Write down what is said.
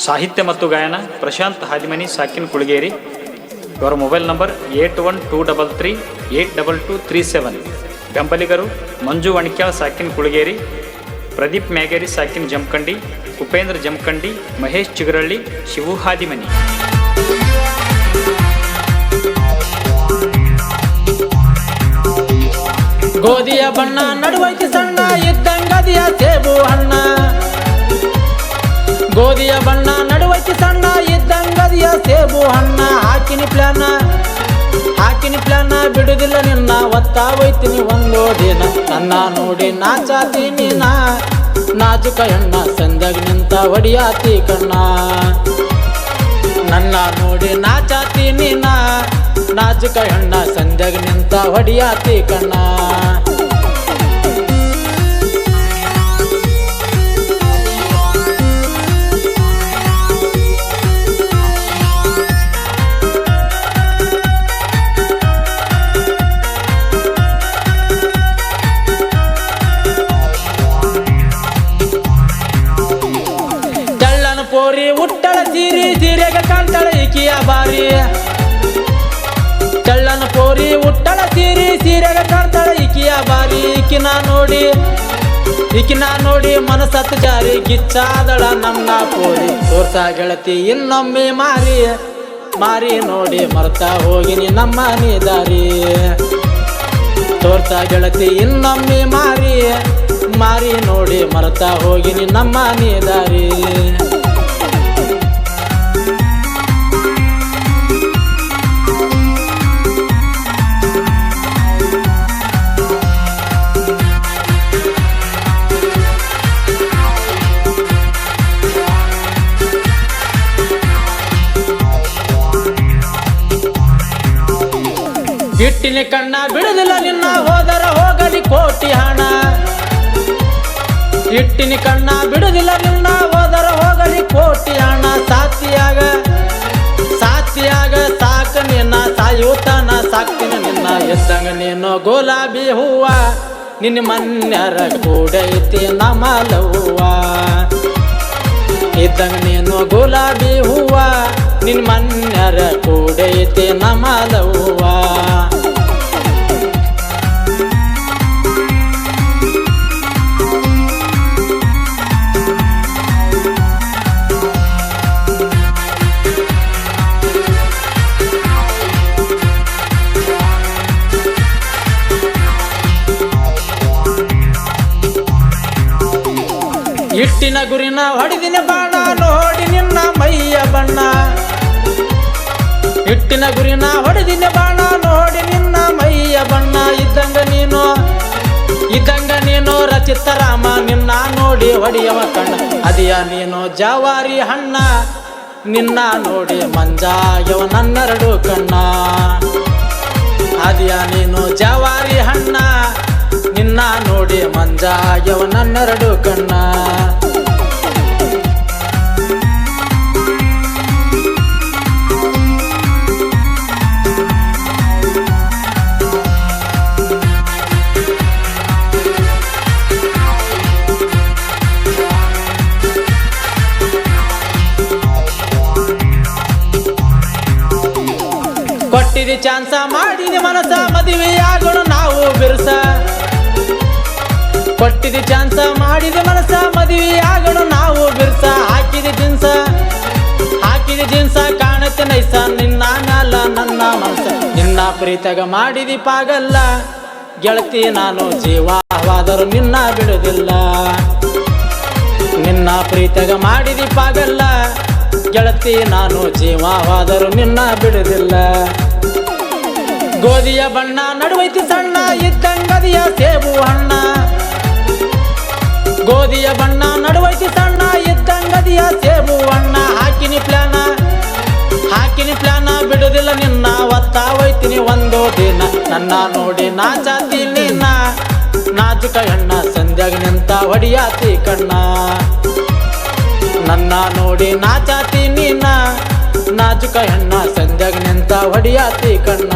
ಸಾಹಿತ್ಯ ಮತ್ತು ಗಾಯನ ಪ್ರಶಾಂತ್ ಹಾದಿಮನಿ ಸಾಕಿನ್ ಕುಳಗೇರಿ. ಇವರ ಮೊಬೈಲ್ ನಂಬರ್ 8123382237. ಬೆಂಬಲಿಗರು ಮಂಜು ವಣಿಕ್ಯಾಳ ಸಾಕಿನ್ ಕುಳಗೇರಿ, ಪ್ರದೀಪ್ ಮ್ಯಾಗೇರಿ ಸಾಕಿನ್ ಜಮಖಂಡಿ, ಉಪೇಂದ್ರ ಜಮಖಂಡಿ, ಮಹೇಶ್ ಚಿಗರಳ್ಳಿ, ಶಿವು ಹಾದಿಮನಿ. ಗೋಧಿಯ ಬಣ್ಣ ನಡುವೈತಿ ಸಣ್ಣ ಇದ್ದಂಗದಿಯ ಸೇಬು ಹಣ್ಣ. ಗೋಧಿಯ ಬಣ್ಣ ನಡುವೈತಿ ಸಣ್ಣ ಇದ್ದಂಗದಿಯ ಸೇಬು ಹಣ್ಣ. ಹಾಕಿನಿ ಪ್ಲಾನ ಬಿಡುದಿಲ್ಲ ನಿನ್ನ ಒತ್ತಾ ಹೋಯ್ತೀನಿ ಒಂದು ದಿನ. ನನ್ನ ನೋಡಿ ನಾಚಾತೀನಿ ನಾ ನಾಜುಕ ಹೆಣ್ಣ ಸಂದಾಗ ನಿಂತ ಹೊಡಿಯಾತಿ ಕಣ್ಣ. ನನ್ನ ನೋಡಿ ನಾಚಾತೀನಿ ನಾ ನಾಜುಕ ಹೆಣ್ಣ ಸಂದಾಗ ನಿಂತ ಹೊಡಿಯಾತಿ ಕಣ್ಣ. ತೆಳ್ಳನ ಪೋರಿ ಉಟ್ಟಳ ಸೀರೆಗೆ ಕಾಣ್ತಾಳ ಈಕಿಯ ಬಾರಿ. ತೆಳ್ಳನ ಪೋರಿ ಉಟ್ಟಳ ಸೀರೆಗೆ ಕಾಣ್ತಾಳ ಈಕಿಯ ಬಾರಿ. ಈಕಿನ ನೋಡಿ ಮನಸತ್ತು ಜಾರಿ ಗಿಚ್ಚಾದಳ ನನ್ನ ಪೋರಿ. ತೋರ್ಸ ಗೆಳತಿ ಇನ್ನೊಮ್ಮೆ ಮಾರಿ ನೋಡಿ ಮರ್ತಾ ಹೋಗಿನಿ ನಮ್ಮ ದಾರಿ. ತೋರ್ಸ ಗೆಳತಿ ಇನ್ನೊಮ್ಮೆ ಮಾರಿ ನೋಡಿ ಮರ್ತಾ ಹೋಗಿನಿ ನಮ್ಮ ದಾರಿ. ಇಟ್ಟಿನ ಕಣ್ಣ ಬಿಡುದಿಲ್ಲ ನಿನ್ನ ಹೋದರ ಹೋಗಲಿ ಕೋಟಿ ಹಣ. ಇಟ್ಟಿನ ಕಣ್ಣ ಬಿಡುದಿಲ್ಲ ನಿನ್ನ ಹೋದರ ಹೋಗಲಿ ಕೋಟಿ ಹಣ. ಸಾತಿಯಾಗ ಸಾಕ ನಿನ್ನ ಸಾಯುತನ ಸಾಕ್ತೀನಿ ನಿನ್ನ. ಎದ್ದಂಗ ನೀನು ಗುಲಾಬಿ ಹೂವ ನಿನ್ನ ಮನ್ಯರ ಕೂಡೈತಿ ನಮಲವ್ವ. ಇದ್ದಂಗ ನೀನು ಗುಲಾಬಿ ಹೂವ ನಿನ್ನ ಮನ್ಯರ ಕೂಡೈತಿ ನಮಲವ್ವ. ಇಟ್ಟಿನ ಗುರಿನ ಹೊಡೆದಿನ ಬಾಣ ನೋಡಿ ನಿನ್ನ ಮೈಯ ಬಣ್ಣ. ಇಟ್ಟಿನ ಗುರಿನ ಹೊಡೆದಿನ ಬಾಣ ನೋಡಿ ನಿನ್ನ ಮೈಯ ಬಣ್ಣ. ಇದ್ದಂಗ ನೀನು ರಚಿತ ರಾಮ ನಿನ್ನ ನೋಡಿ ಹೊಡೆಯವ ಕಣ್ಣ. ಅದಿಯ ನೀನು ಜವಾರಿ ಹಣ್ಣ ನಿನ್ನ ನೋಡಿ ಮಂಜಾಯವ ನನ್ನೆರಡು ಕಣ್ಣ. ಅದಿಯ ನೀನು ಜವಾರಿ ಹಣ್ಣ ನಿನ್ನ ನೋಡಿ ಮಂಜಾಯವ ನನ್ನೆರಡು ಕಣ್ಣ. ಕೊಟ್ಟಿದಿ ಚಾನ್ಸ ಮಾಡಿದಿ ಮನಸ ಮದುವೆಯಾಗೋಣ ನಾವು ಬಿರುಸ. ಕೊಟ್ಟಿದಿ ಚಾನ್ಸ ಮಾಡಿದಿ ಮನಸ ಮದುವೆಯಾಗೋಣ ನಾವು ಬಿರುಸ. ಹಾಕಿದಿ ಜೀನ್ಸ ಕಾಣತ್ತೆ ನೈಸ ನಿನ್ನ ಮ್ಯಾಲ ನನ್ನ ಮನಸ. ನಿನ್ನ ಪ್ರೀತಗ ಮಾಡಿದಿ ಪಾಗಲ್ಲ ಗೆಳತಿ ನಾನು ಜೀವವಾದರೂ ನಿನ್ನ ಬಿಡುದಿಲ್ಲ. ನಿನ್ನ ಪ್ರೀತಗ ಮಾಡಿದಿ ಪಾಗಲ್ಲ ಗೆಳತಿ ನಾನು ಜೀವವಾದರೂ ನಿನ್ನ ಬಿಡುದಿಲ್ಲ. ಗೋಧಿಯ ಬಣ್ಣ ನಡುವೈತಿ ಸಣ್ಣ ಇದ್ದಂಗದಿಯ ಸೇಬು ಹಣ್ಣ. ಗೋಧಿಯ ಬಣ್ಣ ನಡುವೈತಿ ಸಣ್ಣ ಇದ್ದಂಗದಿಯ ಸೇಬು ಹಣ್ಣ. ಹಾಕಿನಿ ಪ್ಲಾನ ಬಿಡುದಿಲ್ಲ ನಿನ್ನ ಒತ್ತಾ ಹೋಯ್ತೀನಿ ಒಂದು ದಿನ. ನನ್ನ ನೋಡಿ ನಾಚಾತೀನಿ ನಾ ನಾಜುಕ ಹೆಣ್ಣ ಸಂಧ್ಯಾಗ ನಿಂತ ಹೊಡಿಯಾತಿ ಕಣ್ಣ. ನನ್ನ ನೋಡಿ ನಾಚಾತೀನಿ ನಾ ನಾಜುಕ ಹೆಣ್ಣ ಸಂಧ್ಯಾಗ ನಿಂತ ಹೊಡಿಯಾತಿ ಕಣ್ಣ.